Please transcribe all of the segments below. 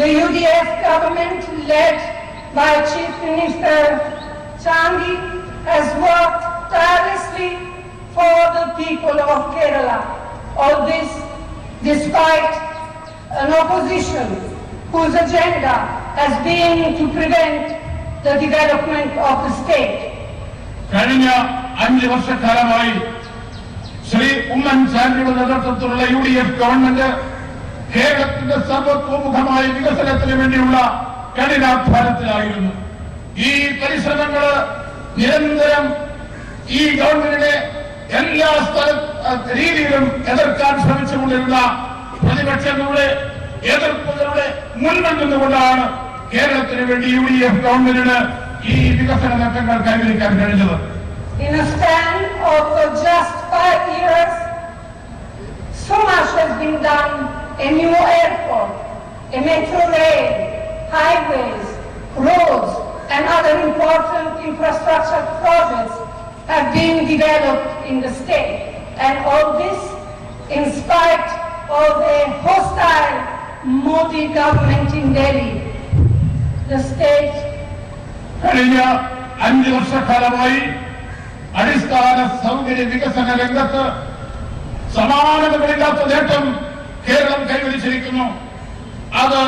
The UDF government, led by Chief Minister Changi, has worked tirelessly for the people of Kerala. All this despite an opposition whose agenda has been to prevent the development of the state. കഴിഞ്ഞ 5 വർഷക്കാലമായി ശ്രീ ഉമ്മൻചാണ്ടിയുടെ നേതൃത്വത്തിലുള്ള UDF government കേരളത്തിന്റെ സർവതോമുഖമായ വികസനത്തിന് വേണ്ടിയുള്ള കഠിനാധ്വാനത്തിലായിരുന്നു. ഈ പരിശ്രമങ്ങൾ നിരന്തരം ഈ ഗവൺമെന്റിനെ എല്ലാ രീതിയിലും എതിർക്കാൻ ശ്രമിച്ചുകൊണ്ടിരുന്ന പ്രതിപക്ഷങ്ങളുടെ എതിർപ്പുകളുടെ മുന്നിൽ നിന്നുകൊണ്ടാണ് കേരളത്തിന് വേണ്ടി UDF ഗവൺമെന്റിന് ഈ വികസന നേട്ടങ്ങൾ കൈവരിക്കാൻ കഴിഞ്ഞത്. In a span of just 5 years, so much has been done. A new airport, a metro rail, highways, roads, and other important infrastructure projects have been developed in the state. And all this in spite of a hostile Modi government in Delhi. The state കഴിഞ്ഞ 5 വർഷക്കാലമായി അടിസ്ഥാന സൗകര്യ വികസന രംഗത്ത് സമാനതകളില്ലാത്ത നേട്ടം കേരളം കൈവരിച്ചിരിക്കുന്നു. അത്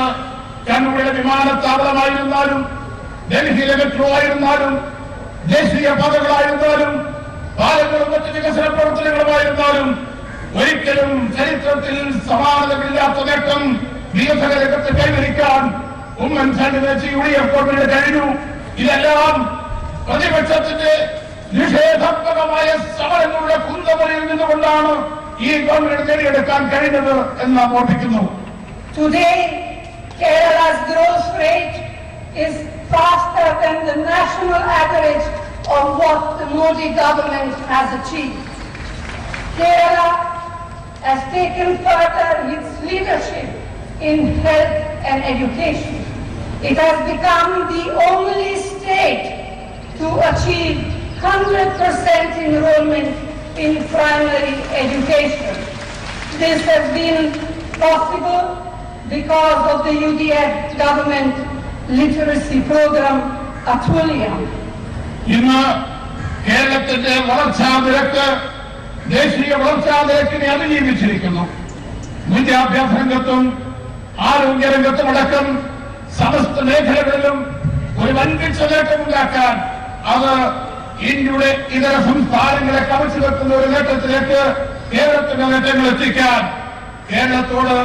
കണ്ണൂരിലെ വിമാനത്താവളമായിരുന്നാലും, ഡൽഹിയിലെ മെട്രോ ആയിരുന്നാലും, ദേശീയ പാതകളായിരുന്നാലും, പാലങ്ങളും മറ്റ് വികസന പ്രവർത്തനങ്ങളുമായിരുന്നാലും ഒരിക്കലും ചരിത്രത്തിൽ സമാനതകളില്ലാത്ത നേട്ടം വികസന രംഗത്ത് കൈവരിക്കാൻ ഉമ്മൻചാണ്ടി നയിച്ച UDF ഗവൺമെന്റിന് കഴിഞ്ഞു. ഇതെല്ലാം പ്രതിപക്ഷത്തിന്റെ നിഷേധാത്മകമായ സമരങ്ങളുടെ കുന്തമുറിയിൽ നിന്നുകൊണ്ടാണ് ഈ ഗവൺമെന്റ് നേടിയെടുക്കാൻ കഴിഞ്ഞത് എന്ന് നാം ഓർമ്മിക്കുന്നു. Today, Kerala's growth rate is faster than the national average of what the Modi government has achieved. Kerala has taken further its leadership in health and education. It has become the only state to achieve 100% enrollment in primary education. This has been possible because of the UDF government literacy program Atulya. ഇന്ന് കേരളത്തിന്റെ വളർച്ചാ നിരക്ക് ദേശീയ വളർച്ചാ നിരക്കിനെ അതിജീവിച്ചിരിക്കുന്നു. വിദ്യാഭ്യാസ രംഗത്തും ആരോഗ്യരംഗത്തും അടക്കം സമസ്ത മേഖലകളിലും ഒരു വൻപിച്ച നേട്ടമുണ്ടാക്കാൻ, അത് ഇന്ത്യയുടെ ഇതര സംസ്ഥാനങ്ങളെ കവച്ചു വെക്കുന്ന ഒരു നേട്ടത്തിലേക്ക് കേരളത്തിന്റെ നേട്ടങ്ങൾ എത്തിക്കാൻ കേരളത്തോട്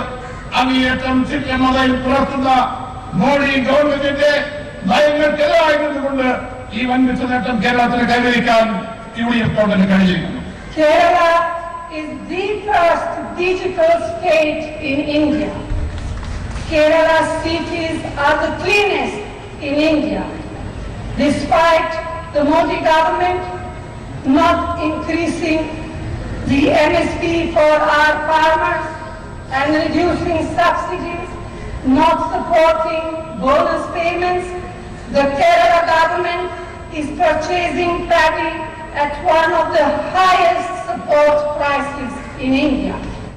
അങ്ങേയറ്റം ചിഹ്നമതയിൽ പുലർത്തുന്ന മോഡി ഗവൺമെന്റിന്റെ നയങ്ങൾക്കെതിരായി നിന്നുകൊണ്ട് ഈ വൻപിച്ച നേട്ടം കേരളത്തിന് കൈവരിക്കാൻ UDF ഗവൺമെന്റ് കഴിഞ്ഞിരിക്കുന്നു. Kerala is the first digital state in India. Kerala's cities are the cleanest in India. Despite the Modi government not increasing the MSP for our farmers and reducing subsidies, not supporting bonus payments, the Kerala government is purchasing paddy at one of the highest support prices in India.